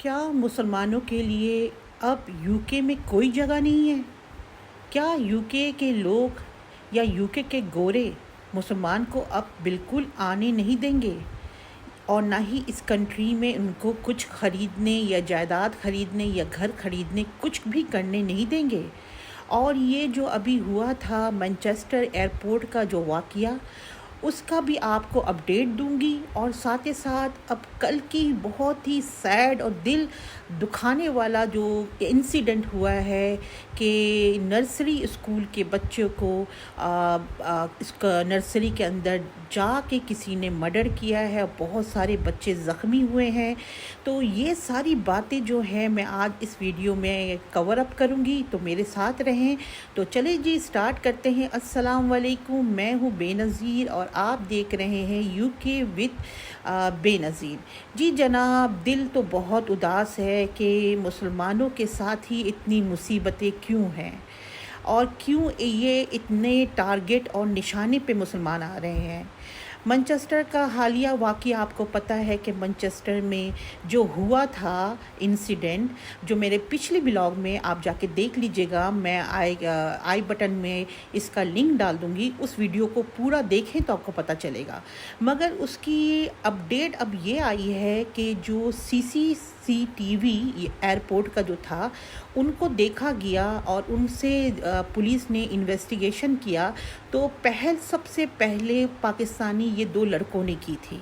کیا مسلمانوں کے لیے اب یو کے میں کوئی جگہ نہیں ہے؟ کیا یو کے لوگ یا یو کے گورے مسلمان کو اب بالکل آنے نہیں دیں گے، اور نہ ہی اس کنٹری میں ان کو کچھ خریدنے یا جائیداد خریدنے یا گھر خریدنے کچھ بھی کرنے نہیں دیں گے؟ اور یہ جو ابھی ہوا تھا مانچسٹر ایئرپورٹ کا جو واقعہ، اس کا بھی آپ کو اپڈیٹ دوں گی، اور ساتھ ہی ساتھ اب کل کی بہت ہی سیڈ اور دل دکھانے والا جو انسیڈنٹ ہوا ہے کہ نرسری اسکول کے بچوں کو اس کا نرسری کے اندر جا کے کسی نے مرڈر کیا ہے، بہت سارے بچے زخمی ہوئے ہیں۔ تو یہ ساری باتیں جو ہیں میں آج اس ویڈیو میں کور اپ کروں گی، تو میرے ساتھ رہیں۔ تو چلیں جی اسٹارٹ کرتے ہیں۔ السلام علیکم، میں ہوں بے نظیر اور آپ دیکھ رہے ہیں یو کے وتھ بے نظیر۔ جی جناب، دل تو بہت اداس ہے کہ مسلمانوں کے ساتھ ہی اتنی مصیبتیں کیوں ہیں، اور کیوں یہ اتنے ٹارگٹ اور نشانے پہ مسلمان آ رہے ہیں۔ مانچسٹر کا حالیہ واقعہ آپ کو پتہ ہے کہ مانچسٹر میں جو ہوا تھا انسیڈنٹ، جو میرے پچھلے بلاگ میں آپ جا کے دیکھ لیجئے گا، میں آئی بٹن میں اس کا لنک ڈال دوں گی، اس ویڈیو کو پورا دیکھیں تو آپ کو پتہ چلے گا۔ مگر اس کی اپڈیٹ اب یہ آئی ہے کہ جو سی ٹی وی ایئرپورٹ کا جو تھا، ان کو دیکھا گیا اور ان سے پولیس نے انویسٹیگیشن کیا، تو سب سے پہلے پاکستانی یہ 2 لڑکوں نے کی تھی۔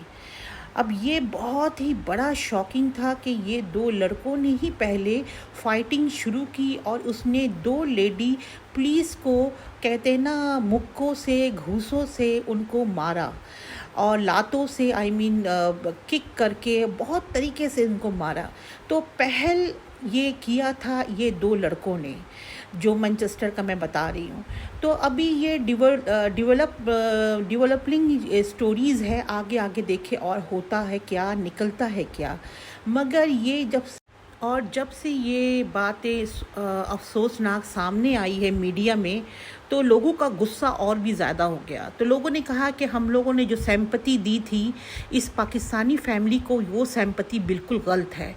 اب یہ بہت ہی بڑا شاکنگ تھا کہ یہ 2 لڑکوں نے ہی پہلے فائٹنگ شروع کی، اور اس نے 2 لیڈی پولیس کو کہتے ہیں نا مکوں سے گھوسوں سے ان کو مارا، اور لاتوں سے کک کر کے بہت طریقے سے ان کو مارا۔ تو پہل یہ کیا تھا یہ 2 لڑکوں نے، جو مانچسٹر کا میں بتا رہی ہوں۔ تو ابھی یہ ڈیولپنگ سٹوریز ہے، آگے آگے دیکھے اور ہوتا ہے کیا، نکلتا ہے کیا۔ مگر یہ جب سے یہ باتیں افسوسناک سامنے آئی ہے میڈیا میں، تو لوگوں کا غصہ اور بھی زیادہ ہو گیا۔ تو لوگوں نے کہا کہ ہم لوگوں نے جو سمپتی دی تھی اس پاکستانی فیملی کو، وہ سمپتی بالکل غلط ہے۔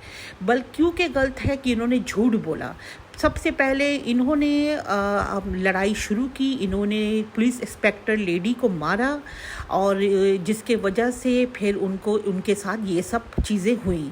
کیونکہ غلط ہے کہ انہوں نے جھوٹ بولا۔ سب سے پہلے انہوں نے لڑائی شروع کی، انہوں نے پولیس انسپیکٹر لیڈی کو مارا، اور جس کے وجہ سے پھر ان کے ساتھ یہ سب چیزیں ہوئیں۔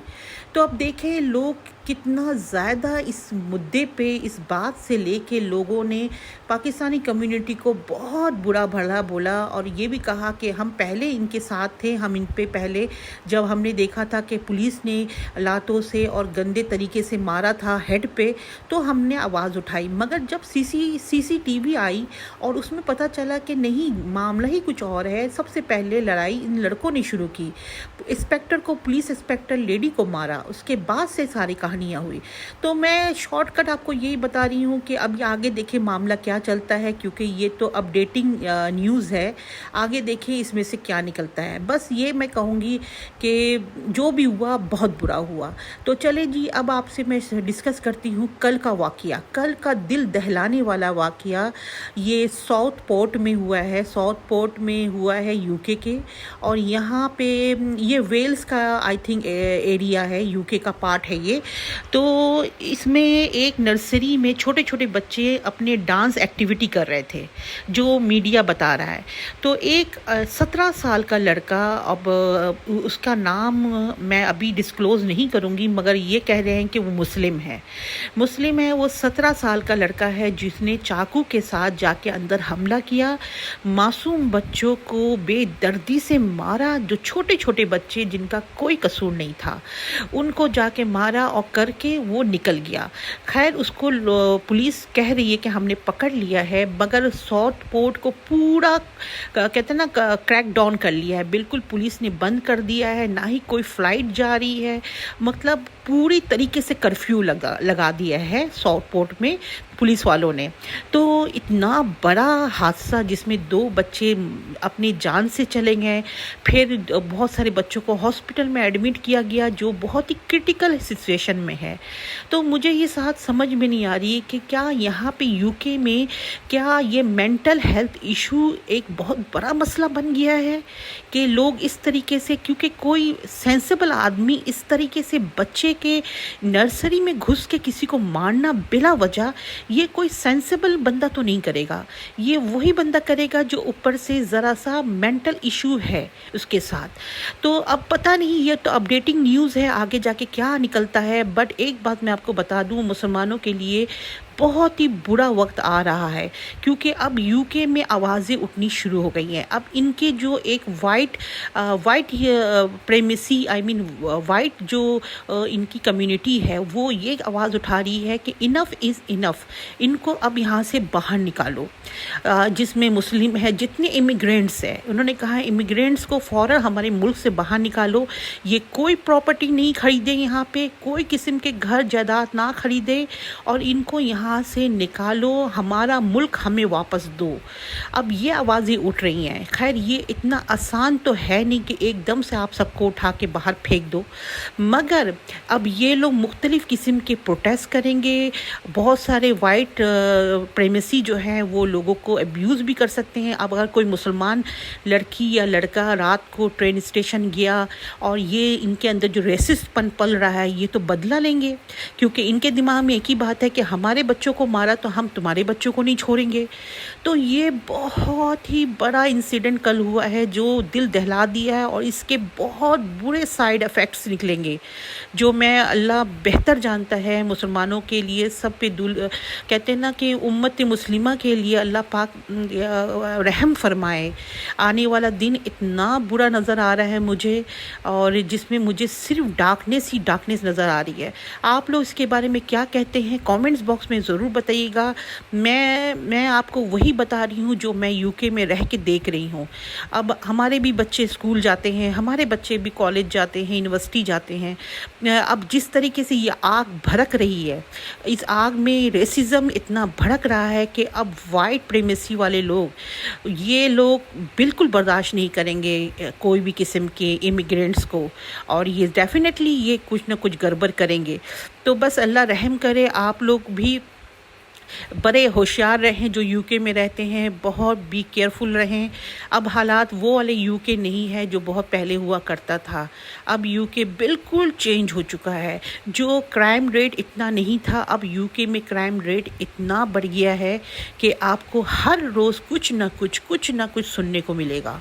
تو اب دیکھیں لوگ کتنا زیادہ اس مدعے پہ، اس بات سے لے کے لوگوں نے پاکستانی کمیونٹی کو بہت برا بھلا بولا، اور یہ بھی کہا کہ ہم پہلے ان کے ساتھ تھے، ہم ان پہ پہلے جب ہم نے دیکھا تھا کہ پولیس نے لاتوں سے اور گندے طریقے سے مارا تھا ہیڈ پہ، تو ہم نے آواز اٹھائی۔ مگر جب سی ٹی وی آئی اور اس میں پتہ چلا کہ نہیں، معاملہ ہی کچھ اور ہے، سب سے پہلے لڑائی ان لڑکوں نے شروع کی، پولیس انسپیکٹر لیڈی کو مارا، اس کے بعد سے ساری کہانیاں ہوئی۔ تو میں شارٹ کٹ آپ کو یہی بتا رہی ہوں کہ اب آگے دیکھیں معاملہ کیا چلتا ہے، کیونکہ یہ تو اپڈیٹنگ نیوز ہے، آگے دیکھیں اس میں سے کیا نکلتا ہے۔ بس یہ میں کہوں گی کہ جو بھی ہوا بہت برا ہوا۔ تو چلے جی، اب آپ سے میں ڈسکس کرتی ہوں کل کا واقعہ، کل کا دل دہلانے والا واقعہ۔ یہ ساؤتھ پورٹ میں ہوا ہے، ساؤتھ پورٹ میں ہوا ہے یو کے، اور یہاں پہ یہ ویلز کا آئی تھنک ایریا ہے، یو کے کا پارٹ ہے یہ۔ تو اس میں ایک نرسری میں چھوٹے چھوٹے بچے اپنے ڈانس ایکٹیویٹی کر رہے تھے، جو میڈیا بتا رہا ہے۔ تو ایک 17 سال کا لڑکا، اب اس کا نام میں ابھی ڈسکلوز نہیں کروں گی، مگر یہ کہہ رہے ہیں کہ وہ مسلم ہے۔ وہ 17 سال کا لڑکا ہے جس نے چاقو کے ساتھ جا کے اندر حملہ کیا، معصوم بچوں کو بے دردی سے مارا، جو چھوٹے چھوٹے بچے جن کا کوئی قصور نہیں تھا، ان کو جا کے مارا، اور کر کے وہ نکل گیا۔ خیر، اس کو پولیس کہہ رہی ہے کہ ہم نے پکڑ لیا ہے، مگر ساؤتھ پورٹ کو پورا کہتے ہیں نا کریک ڈاؤن کر لیا ہے، بالکل پولیس نے بند کر دیا ہے، نہ ہی کوئی فلائٹ جا رہی ہے، مطلب پوری طریقے سے کرفیو لگا دیا ہے ساؤتھ پورٹ میں۔ पुलिस वालों ने। तो इतना बड़ा हादसा जिसमें 2 बच्चे अपनी जान से चले गए, फिर बहुत सारे बच्चों को हॉस्पिटल में एडमिट किया गया जो बहुत ही क्रिटिकल सिचुएशन में है। तो मुझे ये बात समझ में नहीं आ रही कि क्या यहाँ पे यूके में क्या ये मेंटल हेल्थ इशू एक बहुत बड़ा मसला बन गया है कि लोग इस तरीके से, क्योंकि कोई सेंसिबल आदमी इस तरीके से बच्चे के नर्सरी में घुस के किसी को मारना बिला वजह, ये कोई सेंसिबल बंदा तो नहीं करेगा। ये वही बंदा करेगा जो ऊपर से ज़रा सा मेंटल इशू है उसके साथ। तो अब पता नहीं, ये तो अपडेटिंग न्यूज़ है, आगे जाके क्या निकलता है। बट एक बात मैं आपको बता दूं, मुसलमानों के लिए बहुत ही बुरा वक्त आ रहा है, क्योंकि अब यूके में आवाज़ें उठनी शुरू हो गई हैं। अब इनके जो एक वाइट प्रेमिसी, आई मीन वाइट जो इनकी कम्युनिटी है, वो ये आवाज़ उठा रही है कि इनफ इज़ इनफ, इनको अब यहाँ से बाहर निकालो। जिसमें मुस्लिम है, जितने इमिग्रेंट्स हैं, उन्होंने कहा है इमिग्रेंट्स को फ़ौरन हमारे मुल्क से बाहर निकालो। ये कोई प्रॉपर्टी नहीं खरीदे, यहाँ पे कोई किस्म के घर जायदाद ना खरीदे, और इनको यहाँ से निकालो, हमारा मुल्क हमें वापस दो। अब ये आवाज़ें उठ रही हैं। खैर, ये इतना आसान तो है नहीं कि एकदम से आप सबको उठा के बाहर फेंक दो, मगर अब ये लोग मुख्तलिफ़ किस्म के प्रोटेस्ट करेंगे। बहुत सारे वाइट प्रेमिसी जो हैं वो लोगों को अब्यूज़ भी कर सकते हैं। अब अगर कोई मुसलमान लड़की या लड़का रात को ट्रेन स्टेशन गया और ये इनके अंदर जो रेसिस्टपन पल रहा है, ये तो बदला लेंगे, क्योंकि इनके दिमाग में एक ही बात है कि हमारे बच्चों को मारा तो हम तुम्हारे बच्चों को नहीं छोड़ेंगे। तो ये बहुत ही बड़ा इंसिडेंट कल हुआ है जो दिल दहला दिया है, और इसके बहुत बुरे साइड इफ़ेक्ट्स निकलेंगे, जो मैं, अल्लाह बेहतर जानता है मुसलमानों के लिए, सब पे कहते हैं ना कि उम्मत मुस्लिमा के लिए अल्लाह पाक रहम फरमाए। आने वाला दिन इतना बुरा नज़र आ रहा है मुझे, और जिसमें मुझे सिर्फ डार्कनेस ही डार्कनेस नज़र आ रही है। आप लोग इसके बारे में क्या कहते हैं, कमेंट्स बॉक्स में ज़रूर बताइएगा। मैं आपको वही बता रही हूँ जो मैं यूके में रह के देख रही हूँ। अब हमारे भी बच्चे स्कूल जाते हैं, हमारे बच्चे भी कॉलेज जाते हैं, यूनिवर्सिटी जाते हैं। अब जिस तरीके से ये आग भड़क रही है, इस आग में रेसिज्म इतना भड़क रहा है कि अब वाइट प्रेमिसी वाले लोग, ये लोग बिल्कुल बर्दाश्त नहीं करेंगे कोई भी किस्म के इमिग्रेंट्स को, और ये डेफिनेटली ये कुछ ना कुछ गड़बड़ करेंगे। तो बस अल्लाह रहम करे। आप लोग भी बड़े होशियार रहें जो यूके में रहते हैं, बहुत बी केयरफुल रहें। अब हालात वो वाले यूके नहीं है जो बहुत पहले हुआ करता था। अब यूके बिल्कुल चेंज हो चुका है। जो क्राइम रेट इतना नहीं था, अब यूके में क्राइम रेट इतना बढ़ गया है कि आपको हर रोज़ कुछ ना कुछ सुनने को मिलेगा,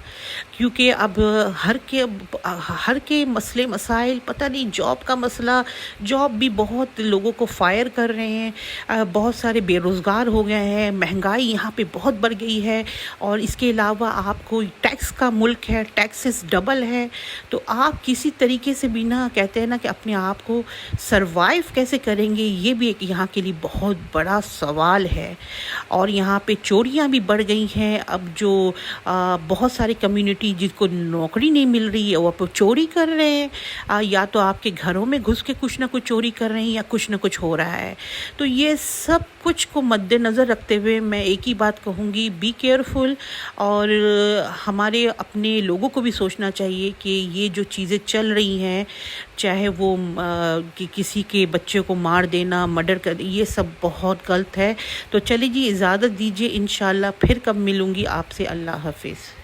क्योंकि अब हर के मसले मसाइल, पता नहीं, जॉब का मसला, जॉब भी बहुत लोगों को फायर कर रहे हैं, बहुत सारे बेरोज़गार हो गए हैं, महंगाई यहाँ पे बहुत बढ़ गई है, और इसके अलावा आपको टैक्स का मुल्क है, टैक्सेस डबल है। तो आप किसी तरीके से भी ना, कहते हैं ना कि अपने आप को सरवाइव कैसे करेंगे, ये भी एक यहाँ के लिए बहुत बड़ा सवाल है। और यहाँ पे चोरियाँ भी बढ़ गई हैं। अब जो बहुत सारी कम्युनिटी जिसको नौकरी नहीं मिल रही है, वो आप चोरी कर रहे हैं, या तो आपके घरों में घुस के कुछ ना कुछ चोरी कर रहे हैं, या कुछ ना कुछ हो रहा है। तो ये सब कुछ को मद्देनज़र रखते हुए मैं एक ही बात कहूँगी, बी केयरफुल। और हमारे अपने लोगों को भी सोचना चाहिए कि ये जो चीज़ें चल रही हैं, चाहे वो कि किसी के बच्चे को मार देना, मर्डर कर, ये सब बहुत गलत है। तो चलिए जी, इजाज़त दीजिए, इंशाल्लाह फिर कब मिलूँगी आपसे। अल्लाह हाफिज़।